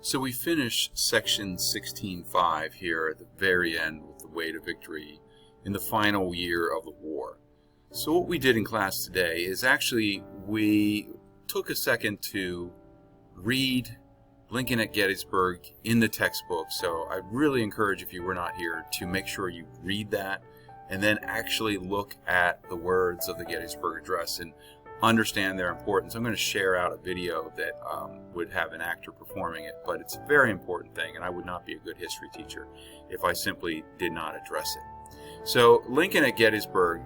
So we finish section 16.5 here at the very end with the way to victory in the final year of the war. So what we did in class today is actually we took a second to read Lincoln at Gettysburg in the textbook. So I really encourage, if you were not here, to make sure you read that and then actually look at the words of the Gettysburg Address and understand their importance. I'm going to share out a video that would have an actor performing it, but it's a very important thing, and I would not be a good history teacher if I simply did not address it. So Lincoln at Gettysburg,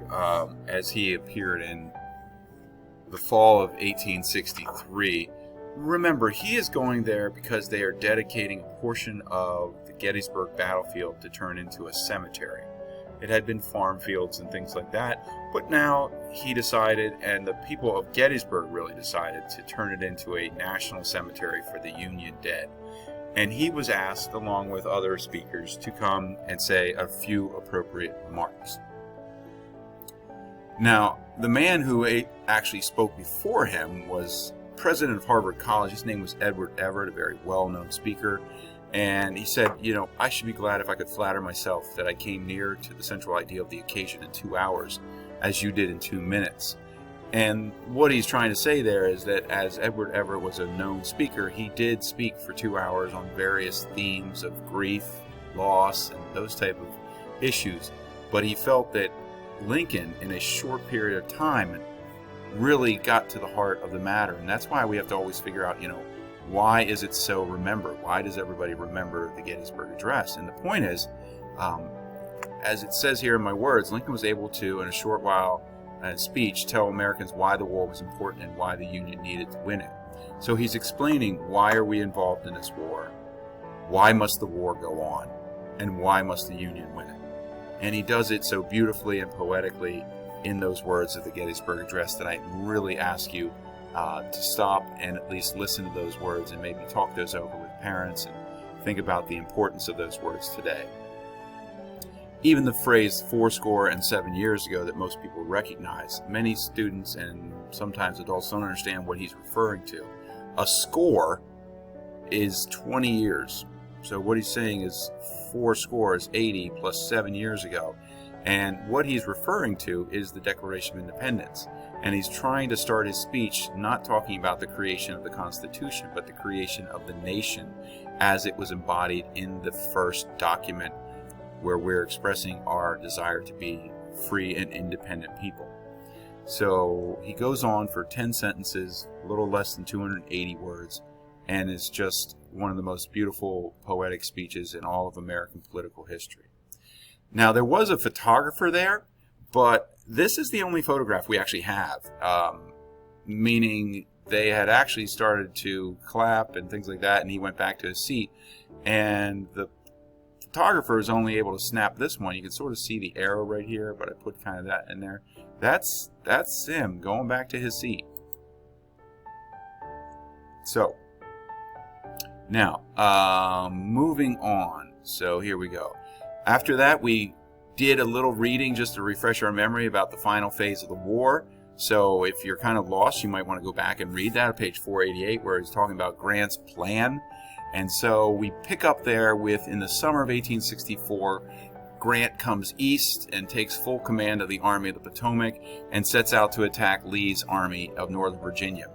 as he appeared in the fall of 1863, remember, he is going there because they are dedicating a portion of the Gettysburg battlefield to turn into a cemetery. It had been farm fields and things like that, but now he decided, and the people of Gettysburg really decided, to turn it into a national cemetery for the Union dead. And he was asked, along with other speakers, to come and say a few appropriate remarks. Now, the man who actually spoke before him was president of Harvard College. His name was Edward Everett, a very well-known speaker. And he said, I should be glad if I could flatter myself that I came near to the central idea of the occasion in 2 hours, as you did in 2 minutes. And what he's trying to say there is that as Edward Everett was a known speaker, he did speak for 2 hours on various themes of grief, loss, and those type of issues. But he felt that Lincoln, in a short period of time, really got to the heart of the matter. And that's why we have to always figure out, why is it so remembered? Why does everybody remember the Gettysburg Address? And the point is, as it says here in my words, Lincoln was able to, in a short while speech, tell Americans why the war was important and why the Union needed to win it. So he's explaining, why are we involved in this war? Why must the war go on? And why must the Union win it? And he does it so beautifully and poetically in those words of the Gettysburg Address that I really ask you to stop and at least listen to those words and maybe talk those over with parents and think about the importance of those words today. Even the phrase 77 years ago that most people recognize, many students and sometimes adults don't understand what he's referring to. A score is 20 years. So what he's saying is 80 plus 7 years ago. And what he's referring to is the Declaration of Independence. And he's trying to start his speech not talking about the creation of the Constitution, but the creation of the nation as it was embodied in the first document, where we're expressing our desire to be free and independent people. So he goes on for 10 sentences, a little less than 280 words, and it's just one of the most beautiful poetic speeches in all of American political history. Now, there was a photographer there, but this is the only photograph we actually have, meaning they had actually started to clap and things like that, and he went back to his seat, and the photographer is only able to snap this one. You can sort of see the arrow right here, but I put kind of that in there. That's him going back to his seat. So, now, moving on. So here we go. After that, we did a little reading just to refresh our memory about the final phase of the war. So if you're kind of lost, you might want to go back and read that, page 488, where he's talking about Grant's plan. And so we pick up there with, in the summer of 1864, Grant comes east and takes full command of the Army of the Potomac and sets out to attack Lee's Army of Northern Virginia.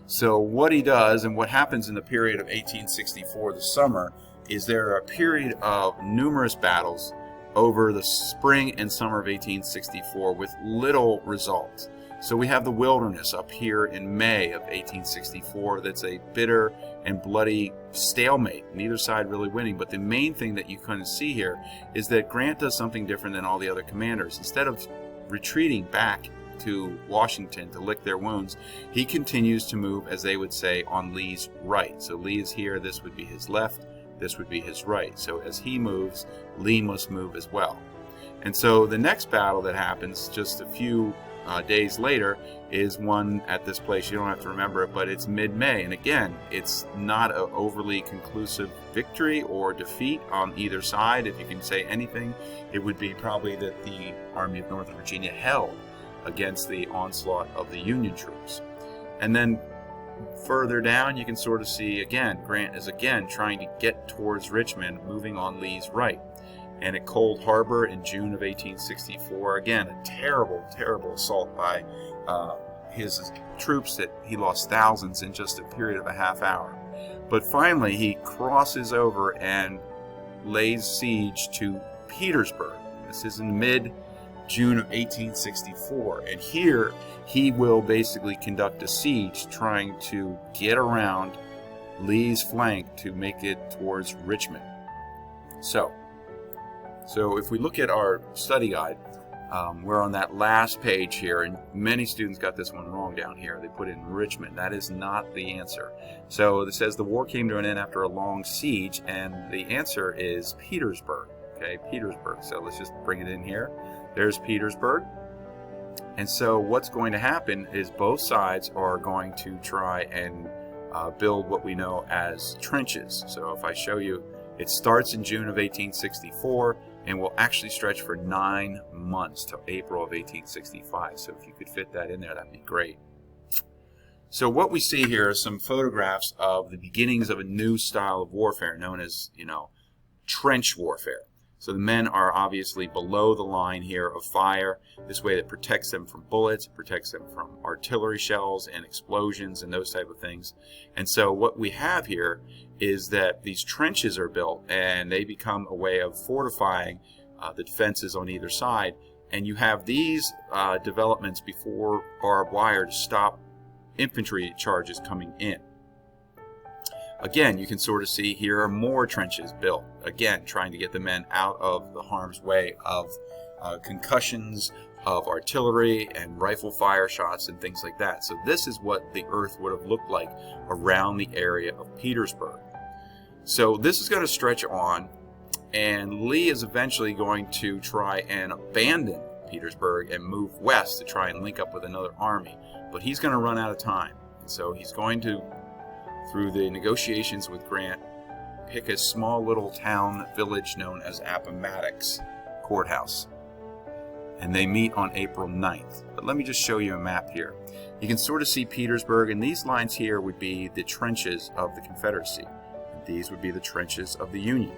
So what he does, and what happens in the period of 1864, the summer, is there are a period of numerous battles over the spring and summer of 1864 with little result. So we have the Wilderness up here in May of 1864. That's a bitter and bloody stalemate, neither side really winning. But the main thing that you kind of see here is that Grant does something different than all the other commanders. Instead of retreating back to Washington to lick their wounds, he continues to move, as they would say, on Lee's right. So Lee is here, this would be his left, this would be his right. So as he moves, Lee must move as well. And so the next battle that happens just a few days later is one at this place. You don't have to remember it, but it's mid-May. And again, it's not an overly conclusive victory or defeat on either side. If you can say anything, it would be probably that the Army of Northern Virginia held against the onslaught of the Union troops. And then further down, you can sort of see, again, Grant is again trying to get towards Richmond, moving on Lee's right. And at Cold Harbor in June of 1864, again, a terrible, terrible assault by his troops that he lost thousands in just a period of a half hour. But finally, he crosses over and lays siege to Petersburg. This is in mid-June of 1864. And here, he will basically conduct a siege trying to get around Lee's flank to make it towards Richmond. So if we look at our study guide, we're on that last page here, and many students got this one wrong down here. They put in Richmond. That is not the answer. So it says the war came to an end after a long siege, and the answer is Petersburg. Okay, Petersburg. So let's just bring it in here. There's Petersburg. And so what's going to happen is both sides are going to try and build what we know as trenches. So if I show you, it starts in June of 1864 and will actually stretch for 9 months till April of 1865. So if you could fit that in there, that'd be great. So what we see here are some photographs of the beginnings of a new style of warfare known as, trench warfare. So the men are obviously below the line here of fire. This way that protects them from bullets, protects them from artillery shells and explosions and those type of things. And so what we have here is that these trenches are built and they become a way of fortifying the defenses on either side. And you have these developments before barbed wire to stop infantry charges coming in. Again, you can sort of see here are more trenches built, again, trying to get the men out of the harm's way of concussions, of artillery and rifle fire shots and things like that. So this is what the earth would have looked like around the area of Petersburg. So this is going to stretch on, and Lee is eventually going to try and abandon Petersburg and move west to try and link up with another army. But he's going to run out of time. So he's going to, through the negotiations with Grant, pick a small little town village known as Appomattox Courthouse. And they meet on April 9th. But let me just show you a map here. You can sort of see Petersburg, and these lines here would be the trenches of the Confederacy. And these would be the trenches of the Union.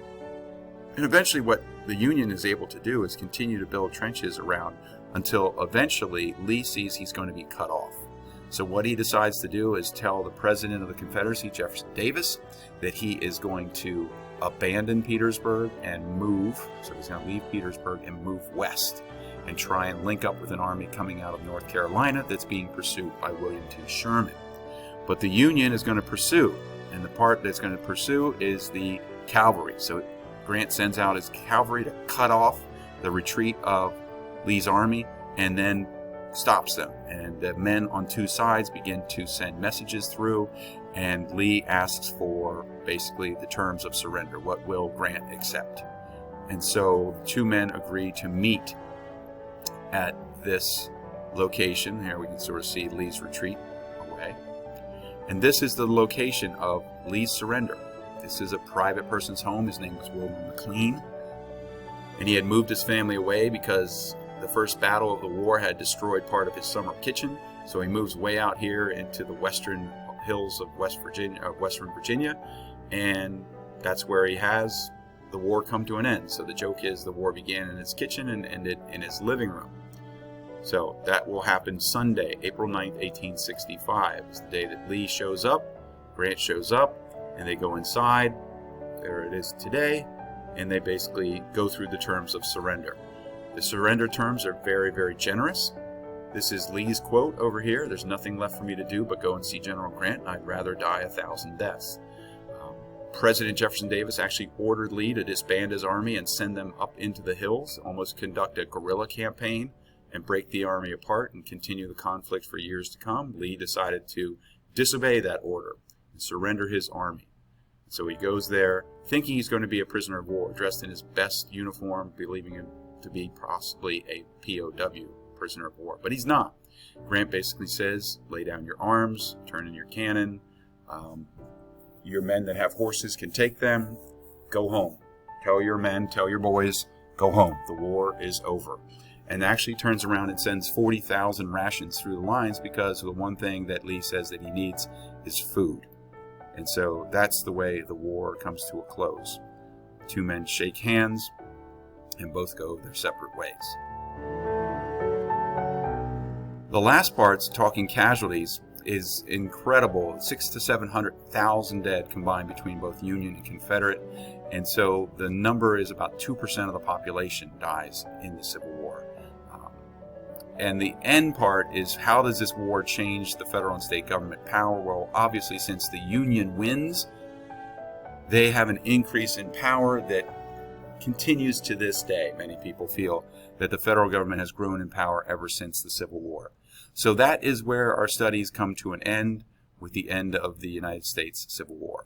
And eventually what the Union is able to do is continue to build trenches around until eventually Lee sees he's going to be cut off. So what he decides to do is tell the President of the Confederacy, Jefferson Davis, that he is going to abandon Petersburg and move. So he's going to leave Petersburg and move west and try and link up with an army coming out of North Carolina that's being pursued by William T. Sherman. But the Union is going to pursue, and the part that's going to pursue is the cavalry. So Grant sends out his cavalry to cut off the retreat of Lee's army and then stops them. And the men on two sides begin to send messages through, and Lee asks for basically the terms of surrender. What will Grant accept? And so the two men agree to meet at this location. Here we can sort of see Lee's retreat away. And this is the location of Lee's surrender. This is a private person's home. His name was William McLean. And he had moved his family away because the first battle of the war had destroyed part of his summer kitchen. So he moves way out here into the western hills of Western Virginia. And that's where he has the war come to an end. So the joke is the war began in his kitchen and ended in his living room. So that will happen Sunday, April 9th, 1865. It's the day that Lee shows up, Grant shows up, and they go inside. There it is today. And they basically go through the terms of surrender. The surrender terms are very, very generous. This is Lee's quote over here. There's nothing left for me to do but go and see General Grant. I'd rather die 1,000 deaths. President Jefferson Davis actually ordered Lee to disband his army and send them up into the hills, almost conduct a guerrilla campaign and break the army apart and continue the conflict for years to come. Lee decided to disobey that order and surrender his army. So he goes there thinking he's going to be a prisoner of war, dressed in his best uniform, believing him to be possibly a POW, prisoner of war. But he's not. Grant basically says, lay down your arms, turn in your cannon. Your men that have horses can take them. Go home. Tell your men, tell your boys, go home. The war is over. and actually turns around and sends 40,000 rations through the lines, because the one thing that Lee says that he needs is food. And so that's the way the war comes to a close. Two men shake hands and both go their separate ways. The last part's talking casualties is incredible. 600,000 to 700,000 dead combined between both Union and Confederate. And so the number is about 2% of the population dies in the Civil War. And the end part is, how does this war change the federal and state government power? Well, obviously, since the Union wins, they have an increase in power that continues to this day. Many people feel that the federal government has grown in power ever since the Civil War. So that is where our studies come to an end, with the end of the United States Civil War.